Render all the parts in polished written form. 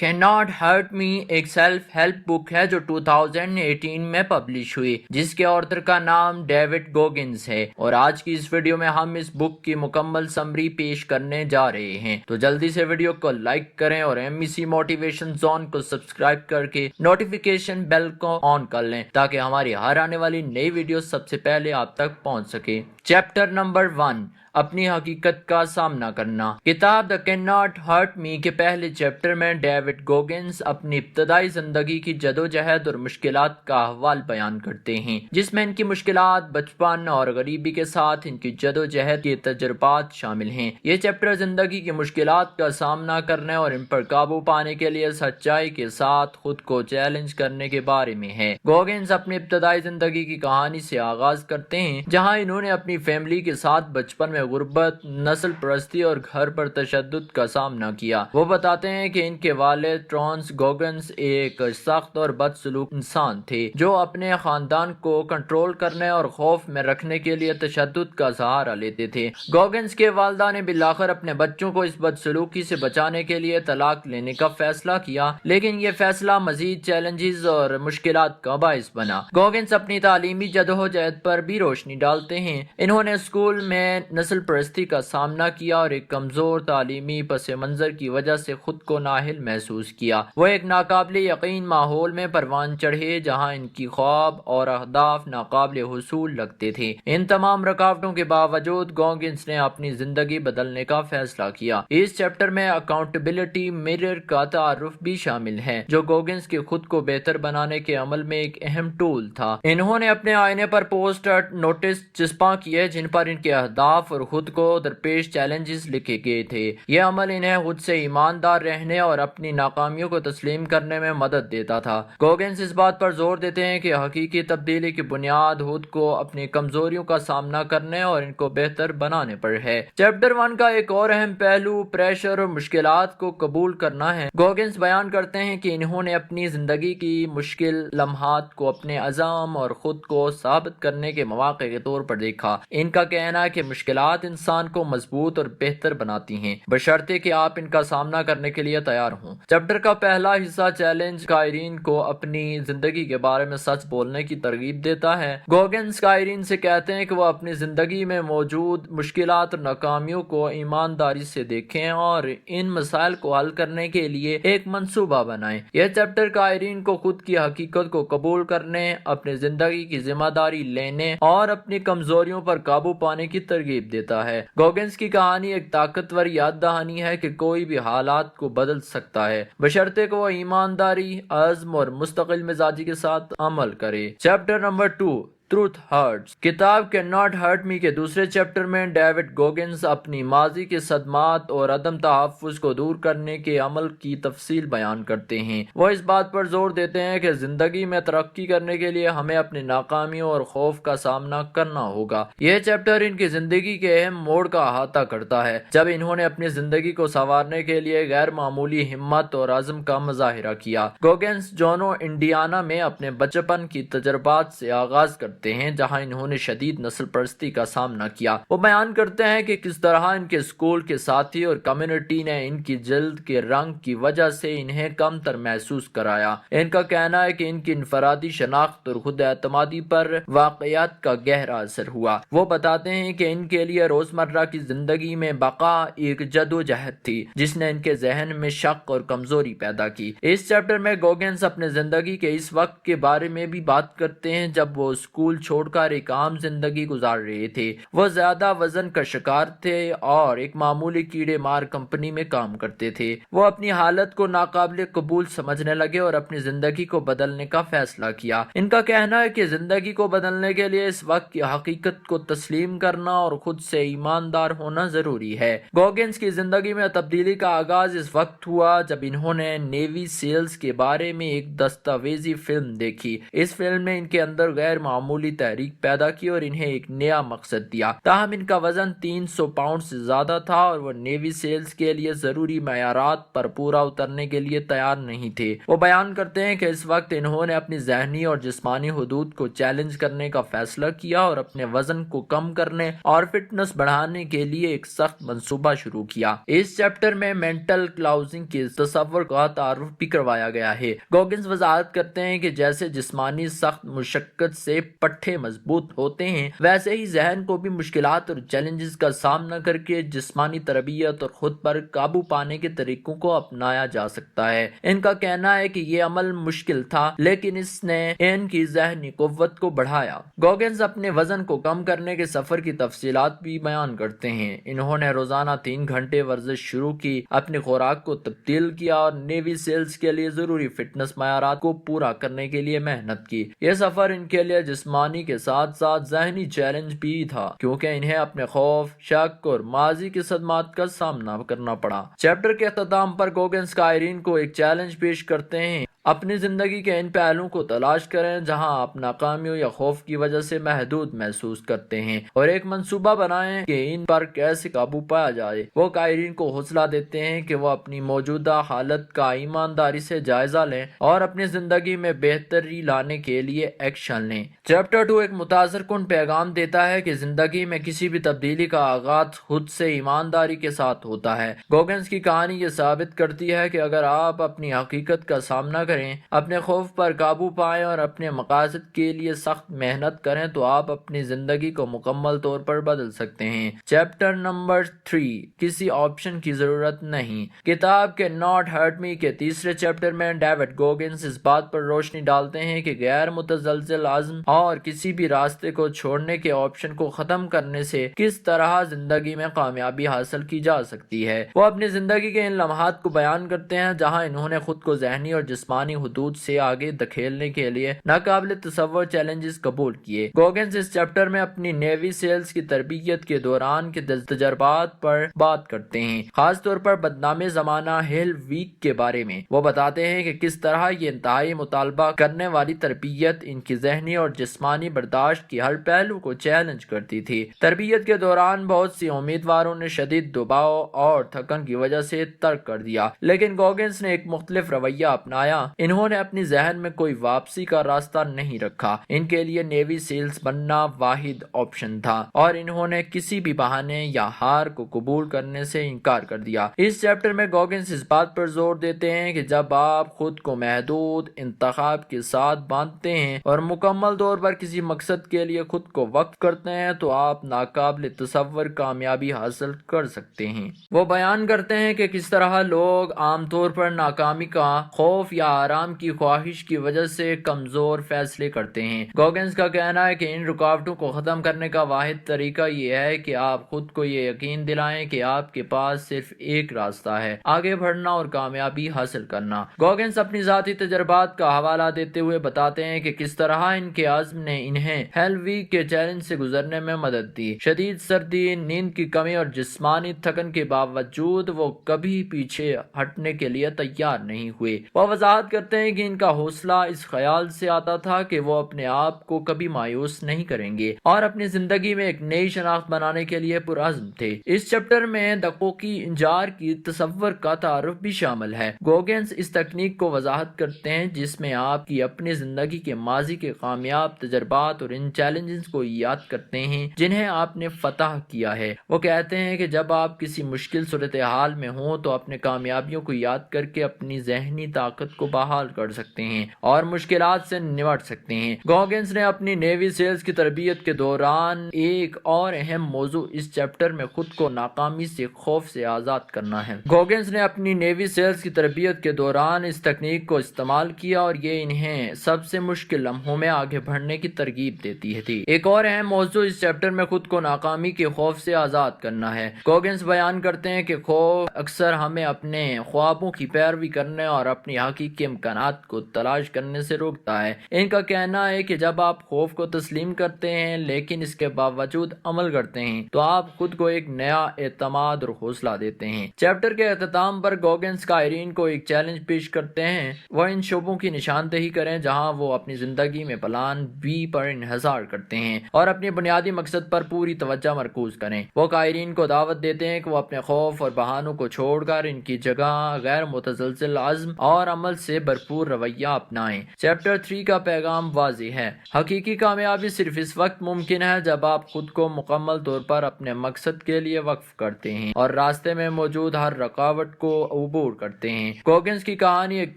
Can not hurt می ایک self help book ہے جو 2018 میں پبلش ہوئی، جس کے آتھر کا نام ڈیوڈ گوگنز ہے، اور آج کی اس ویڈیو میں ہم اس بک کی مکمل سمری پیش کرنے جا رہے ہیں۔ تو جلدی سے ویڈیو کو لائک کریں اور MEC موٹیویشن زون کو سبسکرائب کر کے نوٹیفیکیشن بیل کو آن کر لیں تاکہ ہماری ہر آنے والی نئی ویڈیو سب سے پہلے آپ تک پہنچ سکے۔ چیپٹر نمبر 1، اپنی حقیقت کا سامنا کرنا۔ کتاب دا کین ناٹ ہرٹ می کے پہلے چیپٹر میں ڈیوڈ گوگنز اپنی ابتدائی زندگی کی جدوجہد اور مشکلات کا احوال بیان کرتے ہیں، جس میں ان کی مشکلات، بچپن اور غریبی کے ساتھ ان کی جدوجہد کے تجربات شامل ہیں۔ یہ چیپٹر زندگی کی مشکلات کا سامنا کرنے اور ان پر قابو پانے کے لیے سچائی کے ساتھ خود کو چیلنج کرنے کے بارے میں ہے۔ گوگنز اپنی ابتدائی زندگی کی کہانی سے آغاز کرتے ہیں، جہاں انہوں نے اپنی فیملی کے ساتھ بچپن میں غربت، نسل پرستی اور گھر پر تشدد کا سامنا کیا۔ وہ بتاتے ہیں کہ ان کے والد ٹرانس گوگنز ایک سخت اور بدسلوک انسان تھے جو اپنے خاندان کو کنٹرول کرنے اور خوف میں رکھنے کے لیے تشدد کا سہارا لیتے تھے۔ گوگنز کے والدہ نے بالآخر اپنے بچوں کو اس بدسلوکی سے بچانے کے لیے طلاق لینے کا فیصلہ کیا، لیکن یہ فیصلہ مزید چیلنجز اور مشکلات کا باعث بنا۔ گوگنز اپنی تعلیمی جدوجہد پر بھی روشنی ڈالتے ہیں۔ انہوں نے اسکول میں نسل پرستی کا سامنا کیا اور ایک کمزور تعلیمی پس منظر کی وجہ سے خود کو نااہل محسوس کیا۔ وہ ایک ناقابل یقین ماحول میں پروان چڑھے جہاں ان کی خواب اور اہداف ناقابل حصول لگتے تھے۔ ان تمام رکاوٹوں کے باوجود گوگنز نے اپنی زندگی بدلنے کا فیصلہ کیا۔ اس چیپٹر میں اکاؤنٹیبلٹی مرر کا تعارف بھی شامل ہے، جو گوگنز کے خود کو بہتر بنانے کے عمل میں ایک اہم ٹول تھا۔ انہوں نے اپنے آئینے پر پوسٹ نوٹس چسپاں کیے جن پر ان کے اہداف اور خود کو درپیش چیلنجز لکھے گئے تھے۔ یہ عمل انہیں خود سے ایماندار رہنے اور اپنی ناکامیوں کو تسلیم کرنے میں مدد دیتا تھا۔ گوگنز اس بات پر زور دیتے ہیں کہ حقیقی تبدیلی کی بنیاد خود کو اپنی کمزوریوں کا سامنا کرنے اور ان کو بہتر بنانے پر ہے۔ چیپٹر 1 کا ایک اور اہم پہلو پریشر اور مشکلات کو قبول کرنا ہے۔ گوگنز بیان کرتے ہیں کہ انہوں نے اپنی زندگی کی مشکل لمحات کو اپنے عزم اور خود کو ثابت کرنے کے مواقع کے طور پر دیکھا۔ ان کا کہنا ہے کہ مشکلات انسان کو مضبوط اور بہتر بناتی ہیں، بشرطے کہ آپ ان کا سامنا کرنے کے لیے تیار ہوں۔ چیپٹر کا پہلا حصہ چیلنج قائرین کو اپنی زندگی کے بارے میں سچ بولنے کی ترغیب دیتا ہے۔ گوگنز قائرین سے کہتے ہیں کہ وہ اپنی زندگی میں موجود مشکلات اور ناکامیوں کو ایمانداری سے دیکھیں اور ان مسائل کو حل کرنے کے لیے ایک منصوبہ بنائیں۔ یہ چیپٹر قائرین کو خود کی حقیقت کو قبول کرنے، اپنی زندگی کی ذمہ داری لینے اور اپنی کمزوریوں پر قابو پانے کی ترغیب دیتا ہے۔ گوگنز کی کہانی ایک طاقتور یاد دہانی ہے کہ کوئی بھی حالات کو بدل سکتا ہے، بشرطے کہ وہ ایمانداری، عزم اور مستقل مزاجی کے ساتھ عمل کرے۔ Chapter number 2، truth hurts. کتاب کین ناٹ ہرٹ می کے دوسرے چیپٹر میں ڈیوڈ گوگنز اپنی ماضی کے صدمات اور عدم تحفظ کو دور کرنے کے عمل کی تفصیل بیان کرتے ہیں۔ وہ اس بات پر زور دیتے ہیں کہ زندگی میں ترقی کرنے کے لیے ہمیں اپنی ناکامیوں اور خوف کا سامنا کرنا ہوگا۔ یہ چیپٹر ان کی زندگی کے اہم موڑ کا احاطہ کرتا ہے جب انہوں نے اپنی زندگی کو سنوارنے کے لیے غیر معمولی ہمت اور عزم کا مظاہرہ کیا۔ گوگنز جونو انڈیانا میں اپنے بچپن کی تجربات سے آغاز کرتے ہیں، جہاں انہوں نے شدید نسل پرستی کا سامنا کیا۔ وہ بیان کرتے ہیں کہ کس طرح ان کے اسکول کے ساتھی اور کمیونٹی نے ان کی جلد کے رنگ کی وجہ سے انہیں کم تر محسوس کرایا۔ ان کا کہنا ہے کہ ان کی انفرادی شناخت اور خود اعتمادی پر واقعات کا گہرا اثر ہوا۔ وہ بتاتے ہیں کہ ان کے لیے روزمرہ کی زندگی میں بقا ایک جدوجہد تھی جس نے ان کے ذہن میں شک اور کمزوری پیدا کی۔ اس چیپٹر میں گوگنز اپنے زندگی کے اس وقت کے بارے میں بھی بات کرتے ہیں جب وہ اسکول چھوڑ کر ایک عام زندگی گزار رہے تھے۔ وہ زیادہ وزن کا شکار تھے اور ایک معمولی کیڑے مار کمپنی میں کام کرتے تھے۔ وہ اپنی حالت کو ناقابل قبول سمجھنے لگے اور اپنی زندگی کو بدلنے کا فیصلہ کیا۔ ان کا کہنا ہے کہ زندگی کو بدلنے کے لیے اس وقت کی حقیقت کو تسلیم کرنا اور خود سے ایماندار ہونا ضروری ہے۔ گوگنز کی زندگی میں تبدیلی کا آغاز اس وقت ہوا جب انہوں نے نیوی سیلز کے بارے میں ایک دستاویزی فلم دیکھی۔ اس فلم نے ان کے اندر غیر معمولی معمولی تحریک پیدا کی اور انہیں ایک نیا مقصد دیا۔ تاہم ان کا وزن 300 پاؤنڈ سے زیادہ تھا اور وہ نیوی سیلز کے لیے ضروری معیارات پر پورا اترنے کے لیے تیار نہیں تھے۔ وہ بیان کرتے ہیں کہ اس وقت انہوں نے اپنی ذہنی اور جسمانی حدود کو چیلنج کرنے کا فیصلہ کیا اور اپنے وزن کو کم کرنے اور فٹنس بڑھانے کے لیے ایک سخت منصوبہ شروع کیا۔ اس چیپٹر میں مینٹل کلاؤزنگ کے تصور کا تعارف بھی کروایا گیا ہے۔ گوگنز وضاحت کرتے ہیں کہ جیسے جسمانی سخت مشقت سے پٹھے مضبوط ہوتے ہیں، ویسے ہی ذہن کو بھی مشکلات اور چیلنجز کا سامنا کر کے جسمانی تربیت اور خود پر قابو پانے کے طریقوں کو اپنایا جا سکتا ہے۔ ان کا کہنا ہے کہ یہ عمل مشکل تھا لیکن اس نے ان کی ذہنی قوت کو بڑھایا۔ گوگنز اپنے وزن کو کم کرنے کے سفر کی تفصیلات بھی بیان کرتے ہیں۔ انہوں نے روزانہ 3 گھنٹے ورزش شروع کی، اپنی خوراک کو تبدیل کیا اور نیوی سیلز کے لیے ضروری فٹنس معیارات کو پورا کرنے کے لیے محنت کی۔ یہ سفر ان کے لیے جسمانی کے ساتھ ساتھ ذہنی چیلنج بھی تھا، کیونکہ انہیں اپنے خوف، شک اور ماضی کے صدمات کا سامنا کرنا پڑا۔ چیپٹر کے اختتام پر گوگنز قائرین کو ایک چیلنج پیش کرتے ہیں: اپنی زندگی کے ان پہلوؤں کو تلاش کریں جہاں آپ ناکامیوں یا خوف کی وجہ سے محدود محسوس کرتے ہیں، اور ایک منصوبہ بنائیں کہ ان پر کیسے قابو پایا جائے۔ وہ قائرین کو حوصلہ دیتے ہیں کہ وہ اپنی موجودہ حالت کا ایمانداری سے جائزہ لیں اور اپنی زندگی میں بہتری لانے کے لیے ایکشن لیں۔ چیپٹر 2 ایک متاثر کن پیغام دیتا ہے کہ زندگی میں کسی بھی تبدیلی کا آغاز خود سے ایمانداری کے ساتھ ہوتا ہے۔ گوگنز کی کہانی یہ ثابت کرتی ہے کہ اگر آپ اپنی حقیقت کا سامنا کریں، اپنے خوف پر قابو پائیں اور اپنے مقاصد کے لیے سخت محنت کریں تو آپ اپنی زندگی کو مکمل طور پر بدل سکتے ہیں۔ چیپٹر نمبر 3 کسی آپشن کی ضرورت نہیں۔ کتاب کے ناٹ ہرٹ می کے تیسرے چیپٹر میں ڈیوڈ گوگنز اس بات پر روشنی ڈالتے ہیں کہ غیر متزلزل عزم اور کسی بھی راستے کو چھوڑنے کے آپشن کو ختم کرنے سے کس طرح زندگی میں کامیابی حاصل کی جا سکتی ہے۔ وہ اپنی زندگی کے ان لمحات کو بیان کرتے ہیں جہاں انہوں نے خود کو ذہنی اور جسمانی حدود سے آگے دھکیلنے کے لیے ناقابل تصور چیلنجز قبول کیے۔ گوگنز اس چیپٹر میں اپنی نیوی سیلز کی تربیت کے دوران کے تجربات پر بات کرتے ہیں، خاص طور پر بدنام زمانہ ہیل ویک کے بارے میں۔ وہ بتاتے ہیں کہ کس طرح یہ انتہائی مطالبہ کرنے والی تربیت ان کی ذہنی اور جسمانی برداشت کی ہر پہلو کو چیلنج کرتی تھی۔ تربیت کے دوران بہت سی امیدواروں نے شدید دباؤ اور تھکن کی وجہ سے ترک کر دیا، لیکن گوگنز نے ایک مختلف رویہ اپنایا۔ انہوں نے اپنی ذہن میں کوئی واپسی کا راستہ نہیں رکھا۔ ان کے لیے نیوی سیلز بننا واحد آپشن تھا اور انہوں نے کسی بھی بہانے یا ہار کو قبول کرنے سے انکار کر دیا۔ اس چیپٹر میں گوگنز اس بات پر زور دیتے ہیں کہ جب آپ خود کو محدود انتخاب کے ساتھ باندھتے ہیں اور مکمل طور پر کسی مقصد کے لیے خود کو وقف کرتے ہیں تو آپ ناقابل تصور کامیابی حاصل کر سکتے ہیں۔ وہ بیان کرتے ہیں کہ کس طرح لوگ عام طور پر ناکامی کا خوف یا آرام کی خواہش کی وجہ سے کمزور فیصلے کرتے ہیں۔ گوگنز کا کہنا ہے کہ ان رکاوٹوں کو ختم کرنے کا واحد طریقہ یہ ہے کہ آپ خود کو یہ یقین دلائیں کہ آپ کے پاس صرف ایک راستہ ہے: آگے بڑھنا اور کامیابی حاصل کرنا۔ گوگنز اپنی ذاتی تجربات کا حوالہ دیتے ہوئے بتاتے ہیں کہ کس طرح ان کے عزم نے انہیں ہیل ویک کے چیلنج سے گزرنے میں مدد دی۔ شدید سردی، نیند کی کمی اور جسمانی تھکن کے باوجود وہ کبھی پیچھے ہٹنے کے لیے تیار نہیں ہوئے۔ وہ وضاحت کرتے ہیں کہ ان کا حوصلہ اس خیال سے آتا تھا کہ وہ اپنے آپ کو کبھی مایوس نہیں کریں گے اور اپنی زندگی میں ایک نئی شناخت بنانے کے لیے پرعزم تھے۔ اس چیپٹر میں دقوقی انجار کی تصور کا تعارف بھی شامل ہے۔ گوگنز اس تکنیک کو وضاحت کرتے ہیں جس میں آپ کی اپنی زندگی کے ماضی کے کامیاب تجربات اور ان چیلنجز کو یاد کرتے ہیں جنہیں آپ نے فتح کیا ہے۔ وہ کہتے ہیں کہ جب آپ کسی مشکل صورتحال میں ہوں تو اپنے کامیابیوں کو یاد کر کے اپنی ذہنی طاقت کو بحال کر سکتے ہیں اور مشکلات سے نمٹ سکتے ہیں۔ گوگنز نے اپنی نیوی سیلز کی تربیت کے دوران ایک اور اہم موضوع اس چیپٹر میں خود کو ناکامی سے خوف سے آزاد کرنا ہے۔ گوگنز نے اپنی نیوی سیلز کی تربیت کے دوران اس تکنیک کو استعمال کیا اور یہ انہیں سب سے مشکل لمحوں میں آگے بڑھنے کی ترغیب دیتی تھی۔ ایک اور اہم موضوع اس چیپٹر میں خود کو ناکامی کے خوف سے آزاد کرنا ہے۔ گوگنز بیان کرتے ہیں کہ خوف اکثر ہمیں اپنے خوابوں کی پیروی کرنے اور اپنی حقیقت کے امکانات کو تلاش کرنے سے روکتا ہے۔ ان کا کہنا ہے کہ جب آپ خوف کو تسلیم کرتے ہیں لیکن اس کے باوجود عمل کرتے ہیں تو آپ خود کو ایک نیا اعتماد اور حوصلہ دیتے ہیں۔ چیپٹر کے اختتام پر گوگنز قائرین کو ایک چیلنج پیش کرتے ہیں، وہ ان شعبوں کی نشاندہی کریں جہاں وہ اپنی زندگی میں پلان بی پر انحصار کرتے ہیں اور اپنے بنیادی مقصد پر پوری توجہ مرکوز کریں۔ وہ قائرین کو دعوت دیتے ہیں کہ وہ اپنے خوف اور بہانوں کو چھوڑ کر ان کی جگہ غیر متزلزل عزم اور عمل سے بھرپور رویہ اپنائیں۔ چیپٹر 3 کا پیغام واضح ہے، حقیقی کامیابی صرف اس وقت ممکن ہے جب آپ خود کو مکمل طور پر اپنے مقصد کے لیے وقف کرتے ہیں اور راستے میں موجود ہر رکاوٹ کو عبور کرتے ہیں۔ گوگنز کی کہانی ایک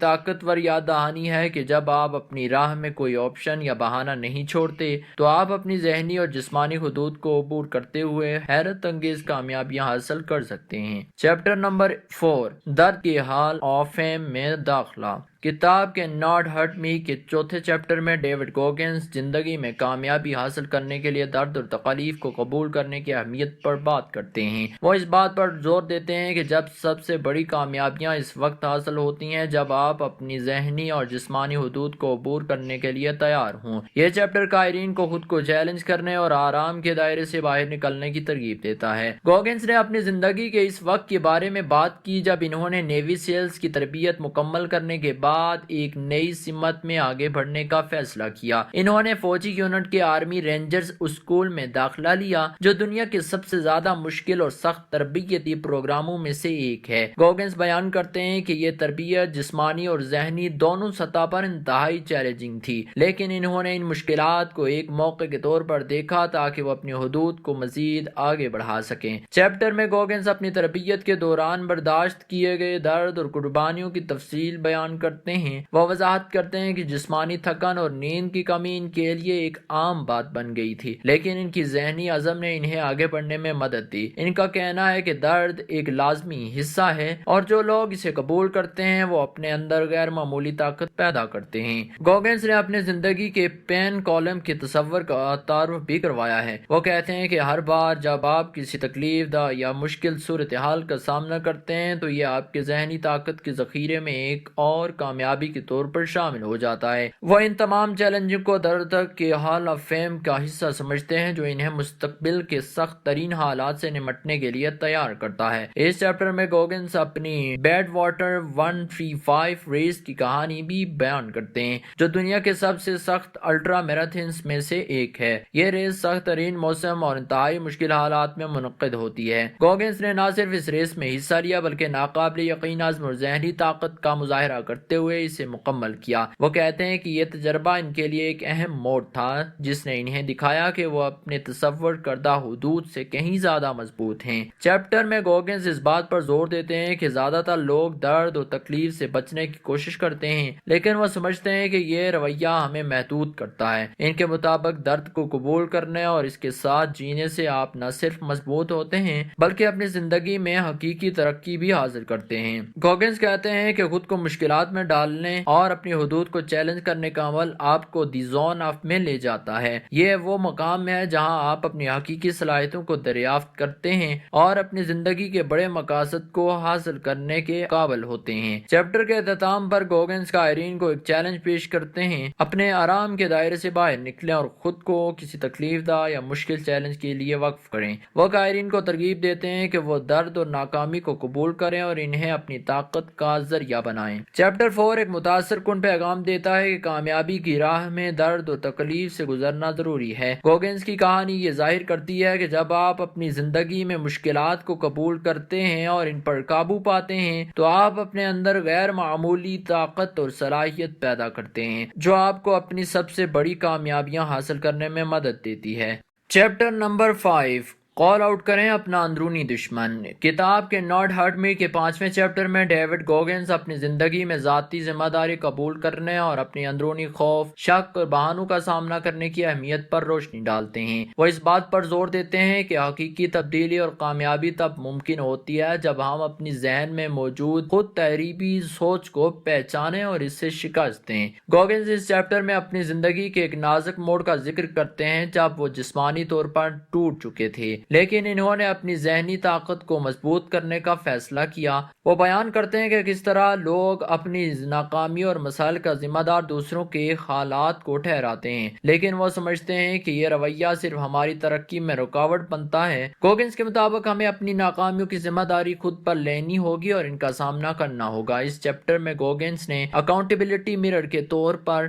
طاقتور یاد دہانی ہے کہ جب آپ اپنی راہ میں کوئی آپشن یا بہانہ نہیں چھوڑتے تو آپ اپنی ذہنی اور جسمانی حدود کو عبور کرتے ہوئے حیرت انگیز کامیابیاں حاصل کر سکتے ہیں۔ چیپٹر نمبر 4، درد کی ہال آف فیم میں داخلہ۔ کتاب کے ناٹ ہرٹ می کے چوتھے چیپٹر میں ڈیوڈ گوگنز زندگی میں کامیابی حاصل کرنے کے لیے درد اور تکالیف کو قبول کرنے کی اہمیت پر بات کرتے ہیں۔ وہ اس بات پر زور دیتے ہیں کہ جب سب سے بڑی کامیابیاں اس وقت حاصل ہوتی ہیں جب آپ اپنی ذہنی اور جسمانی حدود کو عبور کرنے کے لیے تیار ہوں۔ یہ چیپٹر قائرین کو خود کو چیلنج کرنے اور آرام کے دائرے سے باہر نکلنے کی ترغیب دیتا ہے۔ گوگنز نے اپنی زندگی کے اس وقت کے بارے میں بات کی جب انہوں نے نیوی سیلز کی تربیت مکمل کرنے کے بعد ایک نئی سمت میں آگے بڑھنے کا فیصلہ کیا۔ انہوں نے فوجی یونٹ کے آرمی رینجرز اسکول میں داخلہ لیا جو دنیا کے سب سے زیادہ مشکل اور سخت تربیتی پروگراموں میں سے ایک ہے۔ گوگنز بیان کرتے ہیں کہ یہ تربیت جسمانی اور ذہنی دونوں سطح پر انتہائی چیلنجنگ تھی، لیکن انہوں نے ان مشکلات کو ایک موقع کے طور پر دیکھا تاکہ وہ اپنی حدود کو مزید آگے بڑھا سکیں۔ چیپٹر میں گوگنز اپنی تربیت کے دوران برداشت کیے گئے درد اور قربانیوں کی تفصیل بیان کرتے ہیں۔ وہ وضاحت کرتے ہیں کہ جسمانی تھکن اور نیند کی کمی ان کے لیے ایک عام بات بن گئی تھی، لیکن ان کی ذہنی عزم نے انہیں آگے بڑھنے میں مدد دی۔ ان کا کہنا ہے کہ درد ایک لازمی حصہ ہے اور جو لوگ اسے قبول کرتے ہیں وہ اپنے اندر غیر معمولی طاقت پیدا کرتے ہیں۔ گوگنز نے اپنے زندگی کے پین کالم کے تصور کا تعارف بھی کروایا ہے۔ وہ کہتے ہیں کہ ہر بار جب آپ کسی تکلیف دہ یا مشکل صورتحال کا سامنا کرتے ہیں تو یہ آپ کے ذہنی طاقت کے ذخیرے میں ایک اور کامیابی کے طور پر شامل ہو جاتا ہے۔ وہ ان تمام چیلنجوں کو درد کے ہال آف فیم کا حصہ سمجھتے ہیں جو انہیں مستقبل کے سخت ترین حالات سے نمٹنے کے لیے تیار کرتا ہے۔ اس چیپٹر میں گوگنز اپنی بیڈ واٹر 135 ریس کی کہانی بھی بیان کرتے ہیں جو دنیا کے سب سے سخت الٹرا میراتھنز میں سے ایک ہے۔ یہ ریس سخت ترین موسم اور انتہائی مشکل حالات میں منعقد ہوتی ہے۔ گوگنز نے نہ صرف اس ریس میں حصہ لیا بلکہ ناقابل یقین عزم اور ذہنی طاقت کا مظاہرہ کرتے ہوئے اسے مکمل کیا۔ وہ کہتے ہیں کہ یہ تجربہ ان کے لیے ایک اہم موڑ تھا جس نے انہیں دکھایا کہ وہ اپنے تصور کردہ حدود سے کہیں زیادہ مضبوط ہیں۔ چیپٹر میں گوگنز اس بات پر زور دیتے ہیں کہ زیادہ تر لوگ درد اور تکلیف سے بچنے کی کوشش کرتے ہیں لیکن وہ سمجھتے ہیں کہ یہ رویہ ہمیں محدود کرتا ہے۔ ان کے مطابق درد کو قبول کرنے اور اس کے ساتھ جینے سے آپ نہ صرف مضبوط ہوتے ہیں بلکہ اپنی زندگی میں حقیقی ترقی بھی حاصل کرتے ہیں۔ گوگنز کہتے ہیں کہ خود کو مشکلات میں ڈالنے اور اپنی حدود کو چیلنج کرنے کا عمل آپ کو دی زون آف میں لے جاتا ہے۔ یہ وہ مقام ہے جہاں آپ اپنی حقیقی صلاحیتوں کو دریافت کرتے ہیں اور اپنی زندگی کے بڑے مقاصد کو حاصل کرنے کے قابل ہوتے ہیں۔ چیپٹر کے اختتام پر گوگنز قائرین کو ایک چیلنج پیش کرتے ہیں، اپنے آرام کے دائرے سے باہر نکلیں اور خود کو کسی تکلیف دہ یا مشکل چیلنج کے لیے وقف کریں۔ وہ قائرین کو ترغیب دیتے ہیں کہ وہ درد اور ناکامی کو قبول کریں اور انہیں اپنی طاقت کا ذریعہ بنائیں۔ چیپٹر 4 ایک متاثر کن پیغام دیتا ہے کہ کامیابی کی راہ میں درد اور تکلیف سے گزرنا ضروری ہے۔ گوگنز کی کہانی یہ ظاہر کرتی ہے کہ جب آپ اپنی زندگی میں مشکلات کو قبول کرتے ہیں اور ان پر قابو پاتے ہیں تو آپ اپنے اندر غیر معمولی طاقت اور صلاحیت پیدا کرتے ہیں جو آپ کو اپنی سب سے بڑی کامیابیاں حاصل کرنے میں مدد دیتی ہے۔ چیپٹر نمبر 5، کال آؤٹ کریں اپنا اندرونی دشمن۔ کتاب کے ناٹ ہرٹ می کے 5ویں چیپٹر میں ڈیوڈ گوگنز اپنی زندگی میں ذاتی ذمہ داری قبول کرنے اور اپنی اندرونی خوف، شک اور بہانوں کا سامنا کرنے کی اہمیت پر روشنی ڈالتے ہیں۔ وہ اس بات پر زور دیتے ہیں کہ حقیقی تبدیلی اور کامیابی تب ممکن ہوتی ہے جب ہم اپنی ذہن میں موجود خود تحریبی سوچ کو پہچانیں اور اس سے شکست دیں۔ گوگنز اس چیپٹر میں اپنی زندگی کے ایک نازک موڑ کا ذکر کرتے ہیں جب وہ جسمانی طور پر ٹوٹ چکے تھے لیکن انہوں نے اپنی ذہنی طاقت کو مضبوط کرنے کا فیصلہ کیا۔ وہ بیان کرتے ہیں کہ کس طرح لوگ اپنی ناکامی اور مسائل کا ذمہ دار دوسروں کے حالات کو ٹھہراتے ہیں، لیکن وہ سمجھتے ہیں کہ یہ رویہ صرف ہماری ترقی میں رکاوٹ بنتا ہے۔ گوگنز کے مطابق ہمیں اپنی ناکامیوں کی ذمہ داری خود پر لینی ہوگی اور ان کا سامنا کرنا ہوگا۔ اس چیپٹر میں گوگنز نے اکاؤنٹیبلٹی مرر کے طور پر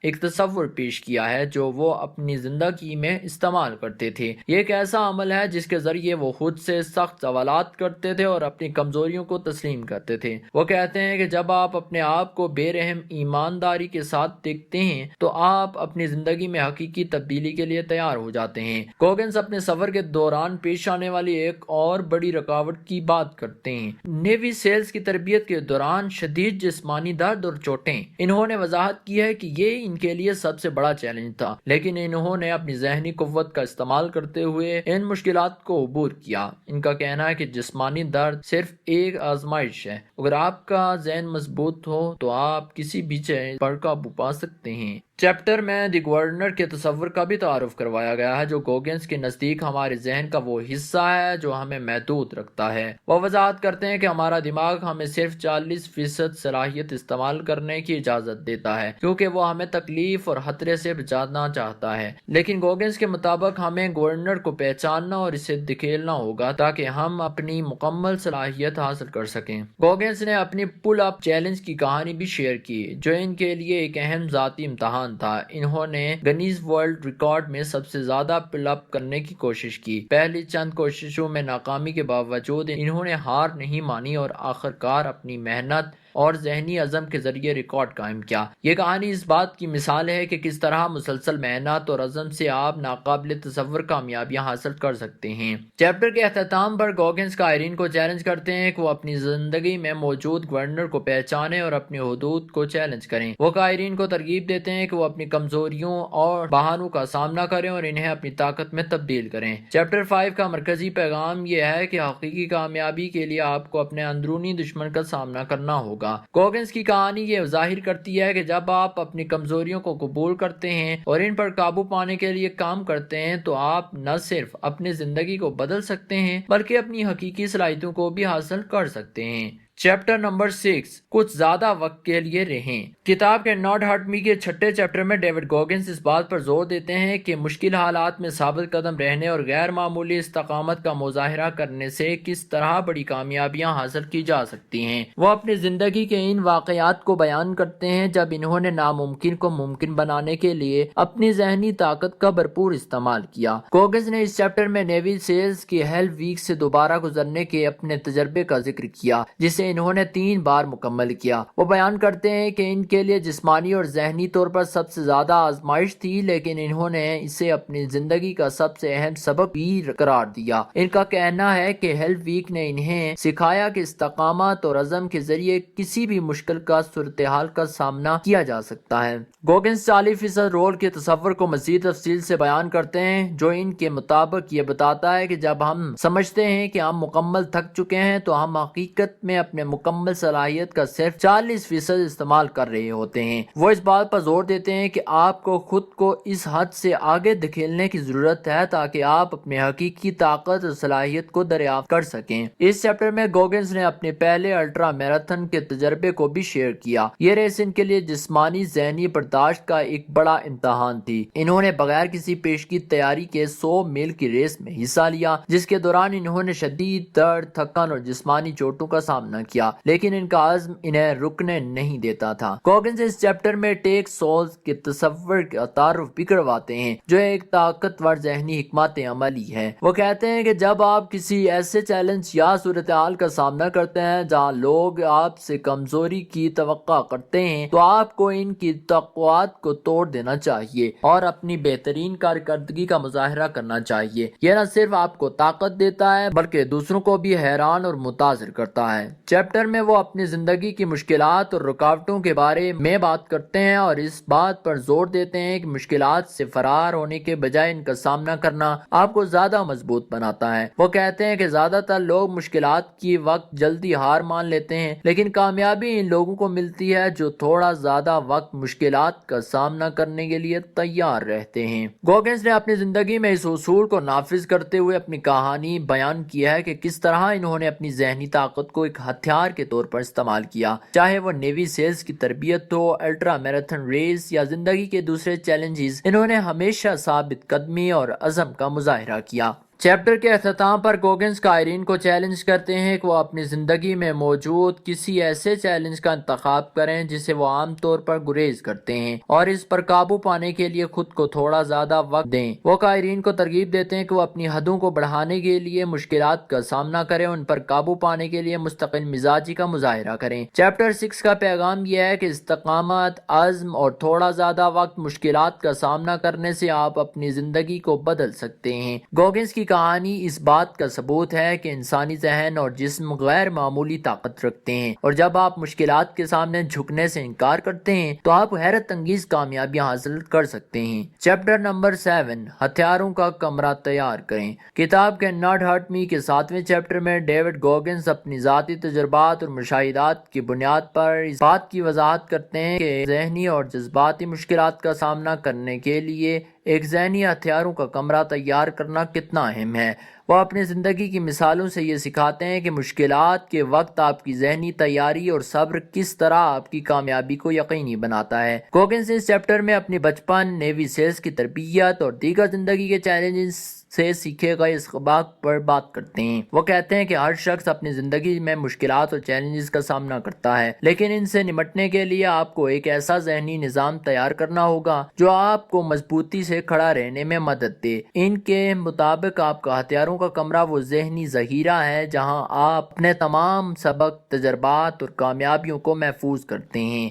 ایک تصور پیش کیا ہے جو وہ اپنی زندگی میں استعمال کرتے تھے۔ یہ ایک ایسا عمل ہے جس کے ذریعے وہ خود سے سخت سوالات کرتے تھے اور اپنی کمزوریوں کو تسلیم کرتے تھے۔ وہ کہتے ہیں کہ جب آپ اپنے آپ کو بے رحم ایمانداری کے ساتھ دیکھتے ہیں تو آپ اپنی زندگی میں حقیقی تبدیلی کے لیے تیار ہو جاتے ہیں۔ گوگنز اپنے سفر کے دوران پیش آنے والی ایک اور بڑی رکاوٹ کی بات کرتے ہیں، نیوی سیلز کی تربیت کے دوران شدید جسمانی درد اور چوٹیں۔ انہوں نے وضاحت کی ہے کہ یہ ان کے لیے سب سے بڑا چیلنج تھا، لیکن انہوں نے اپنی ذہنی قوت کا استعمال کرتے ہوئے ان مشکلات کو عبور کیا۔ ان کا کہنا ہے کہ جسمانی درد صرف ایک آزمائش ہے، اگر آپ کا ذہن مضبوط ہو تو آپ کسی بھی چیز پر قابو پا سکتے ہیں۔ چیپٹر میں دی گورنر کے تصور کا بھی تعارف کروایا گیا ہے جو گوگنز کے نزدیک ہمارے ذہن کا وہ حصہ ہے جو ہمیں محدود رکھتا ہے۔ وہ وضاحت کرتے ہیں کہ ہمارا دماغ ہمیں صرف 40% صلاحیت استعمال کرنے کی اجازت دیتا ہے کیونکہ وہ ہمیں تکلیف اور خطرے سے بچانا چاہتا ہے، لیکن گوگنز کے مطابق ہمیں گورنر کو پہچاننا اور اسے دکھیلنا ہوگا تاکہ ہم اپنی مکمل صلاحیت حاصل کر سکیں۔ گوگنز نے اپنی پل اپ چیلنج کی کہانی بھی شیئر کی جو ان کے لیے ایک اہم ذاتی امتحان تھا۔ انہوں نے گنیز ورلڈ ریکارڈ میں سب سے زیادہ پل اپ کرنے کی کوشش کی۔ پہلی چند کوششوں میں ناکامی کے باوجود انہوں نے ہار نہیں مانی اور آخرکار اپنی محنت اور ذہنی عزم کے ذریعے ریکارڈ قائم کیا۔ یہ کہانی اس بات کی مثال ہے کہ کس طرح مسلسل محنت اور عزم سے آپ ناقابل تصور کامیابیاں حاصل کر سکتے ہیں۔ چیپٹر کے اختتام پر گوگنز قائرین کو چیلنج کرتے ہیں کہ وہ اپنی زندگی میں موجود گورنر کو پہچانیں اور اپنی حدود کو چیلنج کریں۔ وہ قائرین کو ترغیب دیتے ہیں کہ وہ اپنی کمزوریوں اور بہانوں کا سامنا کریں اور انہیں اپنی طاقت میں تبدیل کریں۔ چیپٹر 5 کا مرکزی پیغام یہ ہے کہ حقیقی کامیابی کے لیے آپ کو اپنے اندرونی دشمن کا سامنا کرنا ہوگا۔ گوگنز کی کہانی یہ ظاہر کرتی ہے کہ جب آپ اپنی کمزوریوں کو قبول کرتے ہیں اور ان پر قابو پانے کے لیے کام کرتے ہیں تو آپ نہ صرف اپنی زندگی کو بدل سکتے ہیں بلکہ اپنی حقیقی صلاحیتوں کو بھی حاصل کر سکتے ہیں۔ چیپٹر نمبر 6 کچھ زیادہ وقت کے لیے رہیں۔ کتاب کے ناٹ ہرٹ می کے 6 چیپٹر میں ڈیوڈ گوگنز اس بات پر زور دیتے ہیں کہ مشکل حالات میں ثابت قدم رہنے اور غیر معمولی استقامت کا مظاہرہ کرنے سے کس طرح بڑی کامیابیاں حاصل کی جا سکتی ہیں۔ وہ اپنی زندگی کے ان واقعات کو بیان کرتے ہیں جب انہوں نے ناممکن کو ممکن بنانے کے لیے اپنی ذہنی طاقت کا بھرپور استعمال کیا۔ گوگنز نے اس چیپٹر میں نیوی سیلز کی ہیل ویک سے دوبارہ گزرنے کے اپنے تجربے کا ذکر کیا جسے انہوں نے 3 بار مکمل کیا۔ وہ بیان کرتے ہیں کہ ان کے لیے جسمانی اور ذہنی طور پر سب سے زیادہ آزمائش تھی، لیکن انہوں نے اسے اپنی زندگی کا سب سے اہم سبق بھی قرار دیا۔ ان کا کہنا ہے کہ ہیل ویک نے انہیں سکھایا کہ استقامت اور عزم کے ذریعے کسی بھی مشکل کا صورتحال کا سامنا کیا جا سکتا ہے۔ گوگنز 40% رول کے تصور کو مزید تفصیل سے بیان کرتے ہیں جو ان کے مطابق یہ بتاتا ہے کہ جب ہم سمجھتے ہیں کہ ہم مکمل تھک چکے ہیں تو ہم حقیقت میں اپنے مکمل صلاحیت کا صرف 40% استعمال کر رہے ہوتے ہیں۔ وہ اس بات پر زور دیتے ہیں کہ آپ کو خود کو اس حد سے آگے دھکیلنے کی ضرورت ہے تاکہ آپ اپنے حقیقی طاقت اور صلاحیت کو دریافت کر سکیں۔ اس چیپٹر میں گوگنز نے اپنے پہلے الٹرا میراتھن کے تجربے کو بھی شیئر کیا۔ یہ ریس ان کے لیے جسمانی ذہنی برداشت کا ایک بڑا امتحان تھی۔ انہوں نے بغیر کسی پیشگی تیاری کے 100 میل کی ریس میں حصہ لیا جس کے دوران انہوں نے شدید درد، تھکن اور جسمانی چوٹوں کا سامنا کیا، لیکن ان کا عزم انہیں رکنے نہیں دیتا تھا۔ گوگنز اس چیپٹر میں ٹیک سولز کے تصور کا تعارف بھی کرواتے ہیں جو ایک طاقتور ذہنی حکمت عملی ہے۔ وہ کہتے ہیں کہ جب آپ کسی ایسے چیلنج یا صورتحال کا سامنا کرتے ہیں جہاں لوگ آپ سے کمزوری کی توقع کرتے ہیں تو آپ کو ان کی توقعات کو توڑ دینا چاہیے اور اپنی بہترین کارکردگی کا مظاہرہ کرنا چاہیے۔ یہ نہ صرف آپ کو طاقت دیتا ہے بلکہ دوسروں کو بھی حیران اور متاثر کرتا ہے۔ چیپٹر میں وہ اپنی زندگی کی مشکلات اور رکاوٹوں کے بارے میں بات کرتے ہیں اور اس بات پر زور دیتے ہیں کہ مشکلات سے فرار ہونے کے بجائے ان کا سامنا کرنا آپ کو زیادہ مضبوط بناتا ہے۔ وہ کہتے ہیں کہ زیادہ تر لوگ مشکلات کی وقت جلدی ہار مان لیتے ہیں، لیکن کامیابی ان لوگوں کو ملتی ہے جو تھوڑا زیادہ وقت مشکلات کا سامنا کرنے کے لیے تیار رہتے ہیں۔ گوگنز نے اپنی زندگی میں اس اصول کو نافذ کرتے ہوئے اپنی کہانی بیان کیا ہے کہ کس طرح انہوں نے اپنی ذہنی طاقت کو ایک ہتھیار کے طور پر استعمال کیا، چاہے وہ نیوی سیلز کی تربیت ہو، الٹرا میراتھن ریس یا زندگی کے دوسرے چیلنجز۔ انہوں نے ہمیشہ ثابت قدمی اور عزم کا مظاہرہ کیا۔ چیپٹر کے اختتام پر گوگنز قائرین کو چیلنج کرتے ہیں کہ وہ اپنی زندگی میں موجود کسی ایسے چیلنج کا انتخاب کریں جسے وہ عام طور پر گریز کرتے ہیں اور اس پر قابو پانے کے لیے خود کو تھوڑا زیادہ وقت دیں۔ وہ قائرین کو ترغیب دیتے ہیں کہ وہ اپنی حدوں کو بڑھانے کے لیے مشکلات کا سامنا کریں، ان پر قابو پانے کے لیے مستقل مزاجی کا مظاہرہ کریں۔ چیپٹر 6 کا پیغام یہ ہے کہ استقامت، عزم اور تھوڑا زیادہ وقت مشکلات کا سامنا کرنے سے آپ اپنی زندگی کو بدل سکتے ہیں۔ گوگنز کی کہانی اس بات کا ثبوت ہے کہ انسانی ذہن اور جسم غیر معمولی طاقت رکھتے ہیں، اور جب آپ مشکلات کے سامنے جھکنے سے انکار کرتے ہیں تو آپ حیرت انگیز کامیابیاں حاصل کر سکتے ہیں۔ چیپٹر نمبر 7، ہتھیاروں کا کمرہ تیار کریں۔ کتاب کے ناٹ ہرٹ می کے 7ویں چیپٹر میں ڈیوڈ گوگنز اپنی ذاتی تجربات اور مشاہدات کی بنیاد پر اس بات کی وضاحت کرتے ہیں کہ ذہنی اور جذباتی مشکلات کا سامنا کرنے کے لیے ایک ذہنی ہتھیاروں کا کمرہ تیار کرنا کتنا اہم ہے۔ وہ اپنی زندگی کی مثالوں سے یہ سکھاتے ہیں کہ مشکلات کے وقت آپ کی ذہنی تیاری اور صبر کس طرح آپ کی کامیابی کو یقینی بناتا ہے۔ گوگنز اس چیپٹر میں اپنی بچپن، نیوی سیلز کی تربیت اور دیگر زندگی کے چیلنجز سے سیکھے گئے اسباق پر بات کرتے ہیں۔ وہ کہتے ہیں کہ ہر شخص اپنی زندگی میں مشکلات اور چیلنجز کا سامنا کرتا ہے، لیکن ان سے نمٹنے کے لیے آپ کو ایک ایسا ذہنی نظام تیار کرنا ہوگا جو آپ کو مضبوطی سے کھڑا رہنے میں مدد دے۔ ان کے مطابق آپ کا ہتھیاروں کا کمرہ وہ ذہنی ذخیرہ ہے جہاں آپ اپنے تمام سبق، تجربات اور کامیابیوں کو محفوظ کرتے ہیں۔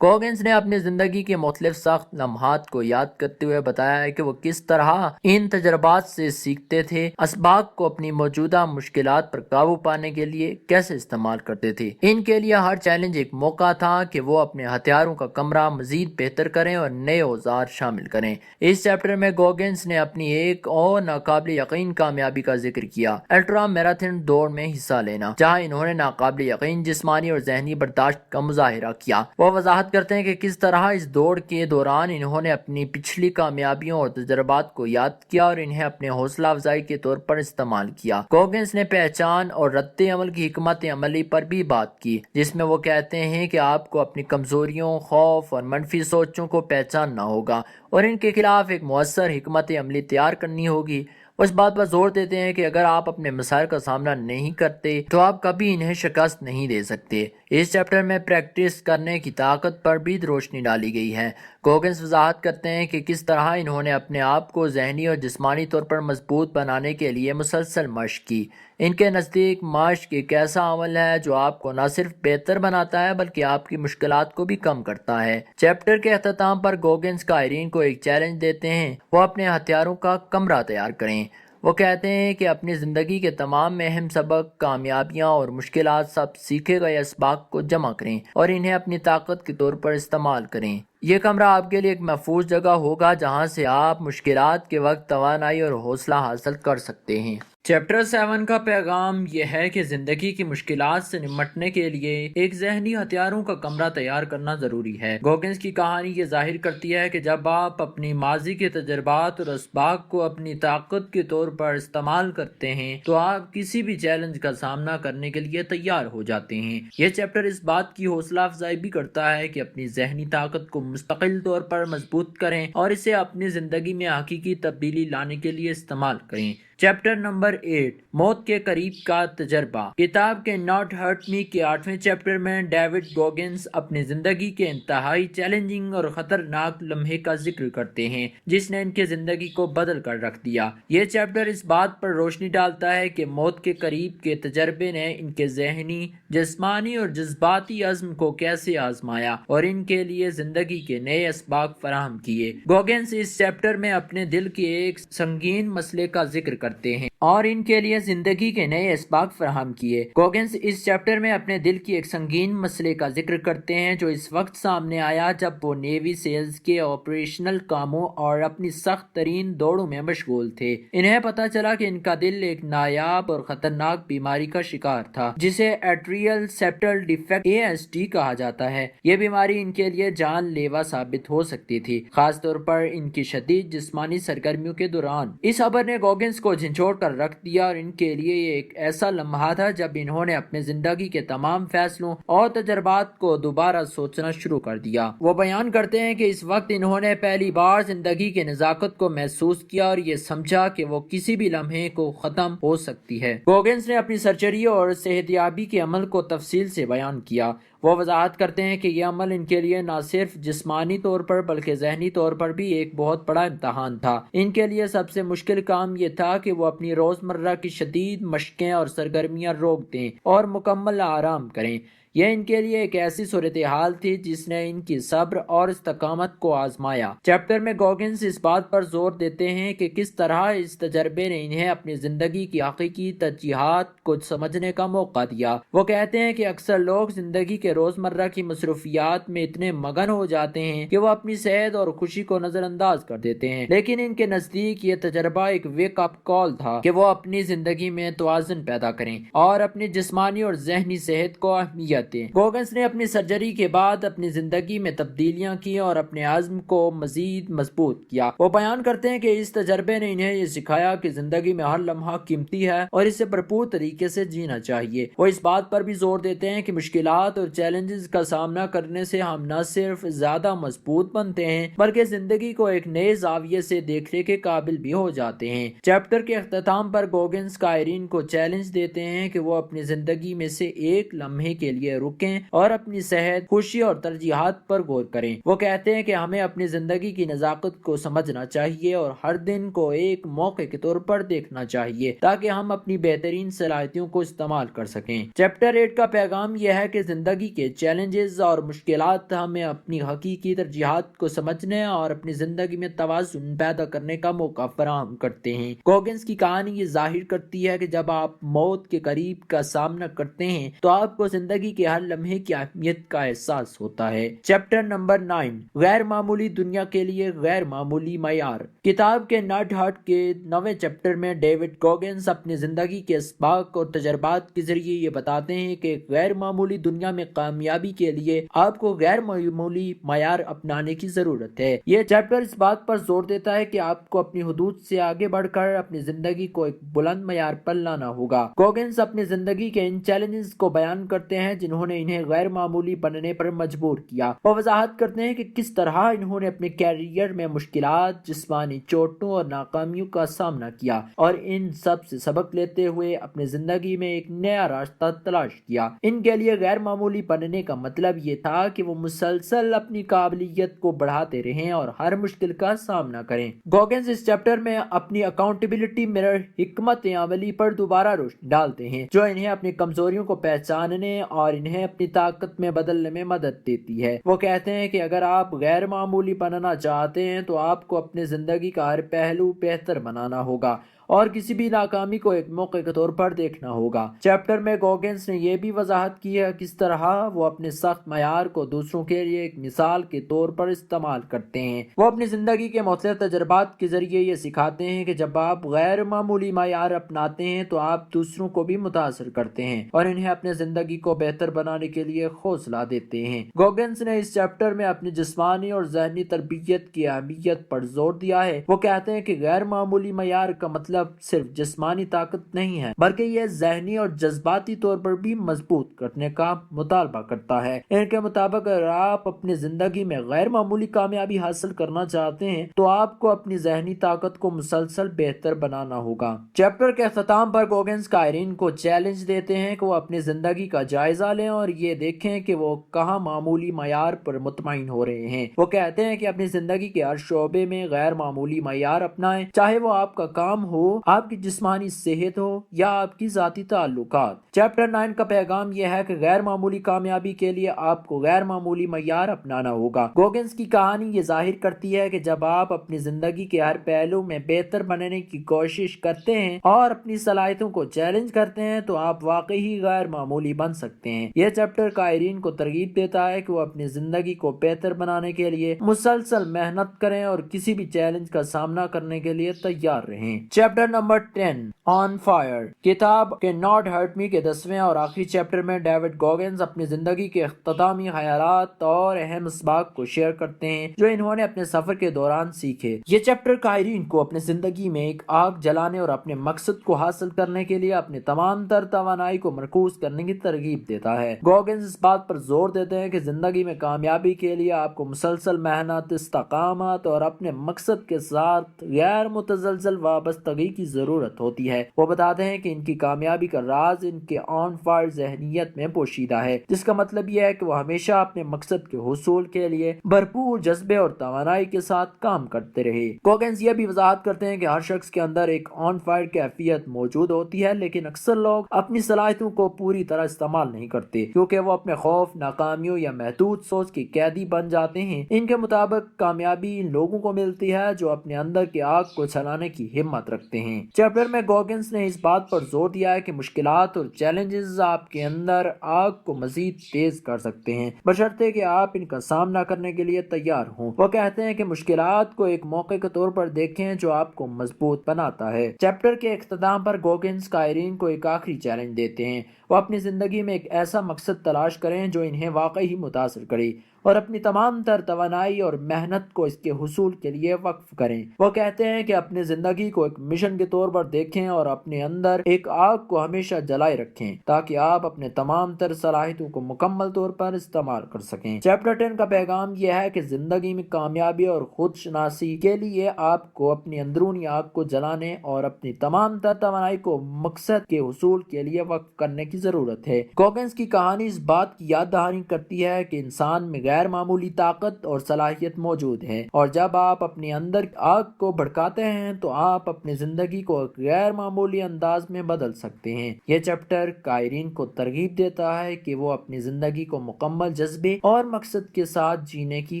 گوگنز نے اپنی زندگی کے مختلف سخت لمحات کو یاد کرتے ہوئے بتایا ہے کہ وہ کس طرح ان تجربات سے سیکھتے تھے، اسباق کو اپنی موجودہ مشکلات پر قابو پانے کے لیے کیسے استعمال کرتے تھے۔ ان کے لیے ہر چیلنج ایک موقع تھا کہ وہ اپنے ہتھیاروں کا کمرہ مزید بہتر کریں اور نئے اوزار شامل کریں۔ اس چیپٹر میں گوگنز نے اپنی ایک اور ناقابل یقین کامیابی کا ذکر کیا، الٹرا میراتھن دوڑ میں حصہ لینا، جہاں انہوں نے ناقابل یقین جسمانی اور ذہنی برداشت کا مظاہرہ کیا۔ وہ وضاحت کرتے ہیں کہ کس طرح اس دوڑ کے دوران انہوں نے اپنی پچھلی کامیابیوں اور تجربات کو یاد کیا اور انہیں اپنے حوصلہ افزائی کے طور پر استعمال کیا۔ گوگنز نے پہچان اور رد عمل کی حکمت عملی پر بھی بات کی، جس میں وہ کہتے ہیں کہ آپ کو اپنی کمزوریوں، خوف اور منفی سوچوں کو پہچاننا ہوگا اور ان کے خلاف ایک مؤثر حکمت عملی تیار کرنی ہوگی۔ وہ اس بات پر زور دیتے ہیں کہ اگر آپ اپنے مسائل کا سامنا نہیں کرتے تو آپ کبھی انہیں شکست نہیں دے سکتے۔ اس چیپٹر میں پریکٹس کرنے کی طاقت پر بھی روشنی ڈالی گئی ہے۔ گوگنز وضاحت کرتے ہیں کہ کس طرح انہوں نے اپنے آپ کو ذہنی اور جسمانی طور پر مضبوط بنانے کے لیے مسلسل مشق کی۔ ان کے نزدیک مشق ایک ایسا عمل ہے جو آپ کو نہ صرف بہتر بناتا ہے بلکہ آپ کی مشکلات کو بھی کم کرتا ہے۔ چیپٹر کے اختتام پر گوگنز قائرین کو ایک چیلنج دیتے ہیں، وہ اپنے ہتھیاروں کا کمرہ تیار کریں۔ وہ کہتے ہیں کہ اپنی زندگی کے تمام اہم سبق، کامیابیاں اور مشکلات، سب سیکھے گئے اسباق کو جمع کریں اور انہیں اپنی طاقت کے طور پر استعمال کریں۔ یہ کمرہ آپ کے لیے ایک محفوظ جگہ ہوگا جہاں سے آپ مشکلات کے وقت توانائی اور حوصلہ حاصل کر سکتے ہیں۔ چیپٹر 7 کا پیغام یہ ہے کہ زندگی کی مشکلات سے نمٹنے کے لیے ایک ذہنی ہتھیاروں کا کمرہ تیار کرنا ضروری ہے۔ گوگنز کی کہانی یہ ظاہر کرتی ہے کہ جب آپ اپنی ماضی کے تجربات اور اسباق کو اپنی طاقت کے طور پر استعمال کرتے ہیں تو آپ کسی بھی چیلنج کا سامنا کرنے کے لیے تیار ہو جاتے ہیں۔ یہ چیپٹر اس بات کی حوصلہ افزائی بھی کرتا ہے کہ اپنی ذہنی طاقت کو مستقل طور پر مضبوط کریں اور اسے اپنی زندگی میں حقیقی تبدیلی لانے کے لیے استعمال کریں۔ چیپٹر نمبر 8، موت کے قریب کا تجربہ۔ کتاب کے ناٹ ہرٹ می کے 8ویں چیپٹر میں ڈیوڈ گوگنز اپنی زندگی کے انتہائی چیلنجنگ اور خطرناک لمحے کا ذکر کرتے ہیں جس نے ان کی زندگی کو بدل کر رکھ دیا۔ یہ چیپٹر اس بات پر روشنی ڈالتا ہے کہ موت کے قریب کے تجربے نے ان کے ذہنی، جسمانی اور جذباتی عزم کو کیسے آزمایا اور ان کے لیے زندگی کے نئے اسباق فراہم کیے۔ گوگنز اس چیپٹر میں اپنے دل کے ایک سنگین مسئلے کا ذکر کرتے ہیں اور ان کے لیے زندگی کے نئے اسباق فراہم کیے۔ گوگنس اس چیپٹر میں اپنے دل کی ایک سنگین مسئلے کا ذکر کرتے ہیں جو اس وقت سامنے آیا جب وہ نیوی سیلز کے آپریشنل کاموں اور اپنی سخت ترین دوڑوں میں مشغول تھے۔ انہیں پتا چلا کہ ان کا دل ایک نایاب اور خطرناک بیماری کا شکار تھا جسے ایٹریل سیپٹل ڈیفیکٹ ASD کہا جاتا ہے۔ یہ بیماری ان کے لیے جان لیوا ثابت ہو سکتی تھی، خاص طور پر ان کی شدید جسمانی سرگرمیوں کے دوران۔ اس خبر نے گوگنس کو جھنجھوڑ کر رکھ دیا اور ان کے لیے یہ ایک ایسا لمحہ تھا جب انہوں نے اپنے زندگی کے تمام فیصلوں اور تجربات کو دوبارہ سوچنا شروع کر دیا۔ وہ بیان کرتے ہیں کہ اس وقت انہوں نے پہلی بار زندگی کے نزاکت کو محسوس کیا اور یہ سمجھا کہ وہ کسی بھی لمحے کو ختم ہو سکتی ہے۔ گوگنس نے اپنی سرجری اور صحتیابی کے عمل کو تفصیل سے بیان کیا۔ وہ وضاحت کرتے ہیں کہ یہ عمل ان کے لیے نہ صرف جسمانی طور پر بلکہ ذہنی طور پر بھی ایک بہت بڑا امتحان تھا۔ ان کے لیے سب سے مشکل کام یہ تھا کہ وہ اپنی روزمرہ کی شدید مشقیں اور سرگرمیاں روک دیں اور مکمل آرام کریں۔ یہ ان کے لیے ایک ایسی صورتحال تھی جس نے ان کی صبر اور استقامت کو آزمایا۔ چیپٹر میں گوگنس اس بات پر زور دیتے ہیں کہ کس طرح اس تجربے نے انہیں اپنی زندگی کی حقیقی ترجیحات کو سمجھنے کا موقع دیا۔ وہ کہتے ہیں کہ اکثر لوگ زندگی کے روزمرہ کی مصروفیات میں اتنے مگن ہو جاتے ہیں کہ وہ اپنی صحت اور خوشی کو نظر انداز کر دیتے ہیں، لیکن ان کے نزدیک یہ تجربہ ایک ویک اپ کال تھا کہ وہ اپنی زندگی میں توازن پیدا کریں اور اپنی جسمانی اور ذہنی صحت کو اہمیت دیں۔ گوگنس نے اپنی سرجری کے بعد اپنی زندگی میں تبدیلیاں کی اور اپنے عزم کو مزید مضبوط کیا۔ وہ بیان کرتے ہیں کہ اس تجربے نے انہیں یہ سکھایا کہ زندگی میں ہر لمحہ قیمتی ہے اور اسے بھرپور طریقے سے جینا چاہیے۔ وہ اس بات پر بھی زور دیتے ہیں کہ مشکلات اور چیلنجز کا سامنا کرنے سے ہم نہ صرف زیادہ مضبوط بنتے ہیں بلکہ زندگی کو ایک نئے زاویے سے دیکھنے کے قابل بھی ہو جاتے ہیں۔ چیپٹر کے اختتام پر گوگنس قائرین کو چیلنج دیتے ہیں کہ وہ اپنی زندگی میں سے ایک لمحے کے لیے رکیں اور اپنی صحت، خوشی اور ترجیحات پر غور کریں۔ وہ کہتے ہیں کہ ہمیں اپنی زندگی کی نزاکت کو سمجھنا چاہیے اور ہر دن کو ایک موقع کے طور پر دیکھنا چاہیے تاکہ ہم اپنی بہترین صلاحیتوں کو استعمال کر سکیں۔ چیپٹر 8 کا پیغام یہ ہے کہ زندگی کے چیلنجز اور مشکلات ہمیں اپنی حقیقی ترجیحات کو سمجھنے اور اپنی زندگی میں توازن پیدا کرنے کا موقع فراہم کرتے ہیں۔ گوگنس کی کہانی یہ ظاہر کرتی ہے کہ جب آپ موت کے قریب کا سامنا کرتے ہیں تو آپ کو زندگی کے ہر لمحے کی اہمیت کا احساس ہوتا ہے۔ چیپٹر نمبر 9، غیر معمولی دنیا کے لیے غیر معمولی معیار۔ کتاب کے نٹ ہٹ کے 9ویں چیپٹر میں ڈیوڈ گوگنس اپنی زندگی کے اسباق اور تجربات کے ذریعے یہ بتاتے ہیں کہ غیر معمولی دنیا میں کامیابی کے لیے آپ کو غیر معمولی معیار اپنانے کی ضرورت ہے۔ یہ چیپٹر اس بات پر زور دیتا ہے کہ آپ کو اپنی حدود سے آگے بڑھ کر اپنی زندگی کو ایک بلند معیار پر لانا ہوگا۔ گوگنس اپنی زندگی کے ان چیلنجز کو بیان کرتے ہیں جنہوں نے انہیں غیر معمولی بننے پر مجبور کیا۔ وہ وضاحت کرتے ہیں کہ کس طرح انہوں نے اپنے کیریئر میں مشکلات، جسمانی چوٹوں اور ناکامیوں کا سامنا کیا اور ان سب سے سبق لیتے ہوئے اپنی زندگی میں ایک نیا راستہ تلاش کیا۔ ان کے لیے غیر معمولی بننے کا مطلب یہ تھا کہ وہ مسلسل اپنی قابلیت کو بڑھاتے رہیں اور ہر مشکل کا سامنا کریں۔ گوگنس اس چیپٹر میں اپنی اکاؤنٹیبلٹی مرر حکمت عملی پر دوبارہ روشنی ڈالتے ہیں جو انہیں اپنی کمزوریوں کو پہچاننے اور انہیں اپنی طاقت میں بدلنے میں مدد دیتی ہے۔ وہ کہتے ہیں کہ اگر آپ غیر معمولی بننا چاہتے ہیں تو آپ کو اپنے زندگی کا ہر پہلو بہتر بنانا ہوگا اور کسی بھی ناکامی کو ایک موقع کے طور پر دیکھنا ہوگا۔ چیپٹر میں گوگنس نے یہ بھی وضاحت کی ہے کس طرح وہ اپنے سخت معیار کو دوسروں کے لیے ایک مثال کے طور پر استعمال کرتے ہیں۔ وہ اپنی زندگی کے مختلف تجربات کے ذریعے یہ سکھاتے ہیں کہ جب آپ غیر معمولی معیار اپناتے ہیں تو آپ دوسروں کو بھی متاثر کرتے ہیں اور انہیں اپنے زندگی کو بہتر بنانے کے لیے حوصلہ دیتے ہیں۔ گوگنس نے اس چیپٹر میں اپنی جسمانی اور ذہنی تربیت کی اہمیت پر زور دیا ہے۔ وہ کہتے ہیں کہ غیر معمولی معیار کا مطلب صرف جسمانی طاقت نہیں ہے بلکہ یہ ذہنی اور جذباتی طور پر بھی مضبوط کرنے کا مطالبہ کرتا ہے۔ ان کے مطابق اگر آپ اپنی زندگی میں غیر معمولی کامیابی حاصل کرنا چاہتے ہیں تو آپ کو اپنی ذہنی طاقت کو مسلسل بہتر بنانا ہوگا۔ چیپٹر کے اختتام پر گوگنس قائرین کو چیلنج دیتے ہیں کہ وہ اپنی زندگی کا جائزہ لیں اور یہ دیکھیں کہ وہ کہاں معمولی معیار پر مطمئن ہو رہے ہیں۔ وہ کہتے ہیں کہ اپنی زندگی کے ہر شعبے میں غیر معمولی معیار اپنائیں، چاہے وہ آپ کا کام ہو ہو، آپ کی جسمانی صحت ہو یا آپ کی ذاتی تعلقات۔ چیپٹر 9 کا پیغام یہ ہے کہ غیر معمولی کامیابی کے لیے آپ کو غیر معمولی معیار اپنانا ہوگا۔ گوگنز کی کہانی یہ ظاہر کرتی ہے کہ جب آپ اپنی زندگی کے ہر پہلو میں بہتر بننے کی کوشش کرتے ہیں اور اپنی صلاحیتوں کو چیلنج کرتے ہیں تو آپ واقعی غیر معمولی بن سکتے ہیں۔ یہ چیپٹر قائرین کو ترغیب دیتا ہے کہ وہ اپنی زندگی کو بہتر بنانے کے لیے مسلسل محنت کریں اور کسی بھی چیلنج کا سامنا کرنے کے لیے تیار رہیں۔ Chapter number 10 on fire. کتاب کے ناٹ ہرٹ می کے 10ویں اور آخری چیپٹر میں ڈیوڈ گوگنز اپنی زندگی کے اختتامی خیالات اور اہم اسباق کو شیئر کرتے ہیں جو انہوں نے اپنے سفر کے دوران سیکھے۔ یہ چیپٹر قائرین کو اپنے زندگی میں ایک آگ جلانے اور اپنے مقصد کو حاصل کرنے کے لیے اپنی تمام تر توانائی کو مرکوز کرنے کی ترغیب دیتا ہے۔ گوگنز اس بات پر زور دیتے ہیں کہ زندگی میں کامیابی کے لیے آپ کو مسلسل محنت، استقامت اور اپنے مقصد کے ساتھ غیر متزلزل وابستگی کی ضرورت ہوتی ہے۔ وہ بتاتے ہیں کہ ان کی کامیابی کا راز ان کے آن فائر ذہنیت میں پوشیدہ ہے، جس کا مطلب یہ ہے کہ وہ ہمیشہ اپنے مقصد کے حصول کے لیے بھرپور جذبے اور توانائی کے ساتھ کام کرتے رہے۔ گوگنز یہ بھی وضاحت کرتے ہیں کہ ہر شخص کے اندر ایک آن فائر کیفیت موجود ہوتی ہے، لیکن اکثر لوگ اپنی صلاحیتوں کو پوری طرح استعمال نہیں کرتے کیونکہ وہ اپنے خوف، ناکامیوں یا محدود سوچ کے قیدی بن جاتے ہیں۔ ان کے مطابق کامیابی ان لوگوں کو ملتی ہے جو اپنے اندر کی آگ کو چلانے کی ہمت رکھتے ہیں۔ چیپٹر میں گوگنز نے اس بات پر زور دیا ہے کہ مشکلات اور چیلنجز آپ کے اندر آگ کو مزید تیز کر سکتے ہیں، بشرطے کہ آپ ان کا سامنا کرنے کے لیے تیار ہوں۔ وہ کہتے ہیں کہ مشکلات کو ایک موقع کے طور پر دیکھیں جو آپ کو مضبوط بناتا ہے۔ چیپٹر کے اختتام پر گوگنز قائرین کو ایک آخری چیلنج دیتے ہیں۔ وہ اپنی زندگی میں ایک ایسا مقصد تلاش کریں جو انہیں واقعی متاثر کرے اور اپنی تمام تر توانائی اور محنت کو اس کے حصول کے لیے وقف کریں۔ وہ کہتے ہیں کہ اپنی زندگی کو ایک مشن کے طور پر دیکھیں اور اپنے اندر ایک آگ کو ہمیشہ جلائے رکھیں تاکہ آپ اپنے تمام تر صلاحیتوں کو مکمل طور پر استعمال کر سکیں۔ چیپٹر 10 کا پیغام یہ ہے کہ زندگی میں کامیابی اور خود شناسی کے لیے آپ کو اپنی اندرونی آگ کو جلانے اور اپنی تمام تر توانائی کو مقصد کے حصول کے لیے وقف کرنے کی ضرورت ہے۔ گوگنز کی کہانی اس بات کی یاد دہانی کرتی ہے کہ انسان میں غیر معمولی طاقت اور صلاحیت موجود ہے، اور جب آپ اپنے اندر آگ کو بھڑکاتے ہیں تو آپ اپنی زندگی کو ایک غیر معمولی انداز میں بدل سکتے ہیں۔ یہ چیپٹر قائرین کو ترغیب دیتا ہے کہ وہ اپنی زندگی کو مکمل جذبے اور مقصد کے ساتھ جینے کی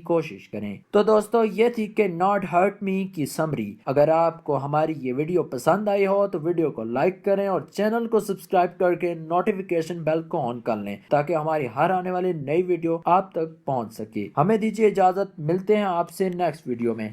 کوشش کریں۔ تو دوستو، یہ تھی کہ ناٹ ہرٹ می کی سمری۔ اگر آپ کو ہماری یہ ویڈیو پسند آئی ہو تو ویڈیو کو لائک کریں اور چینل کو سبسکرائب کر کے نوٹیفیکیشن بیل کو آن کر لیں تاکہ ہماری ہر آنے والی نئی ویڈیو آپ تک پہنچ سکے۔ ہمیں دیجیے اجازت، ملتے ہیں آپ سے نیکسٹ ویڈیو میں۔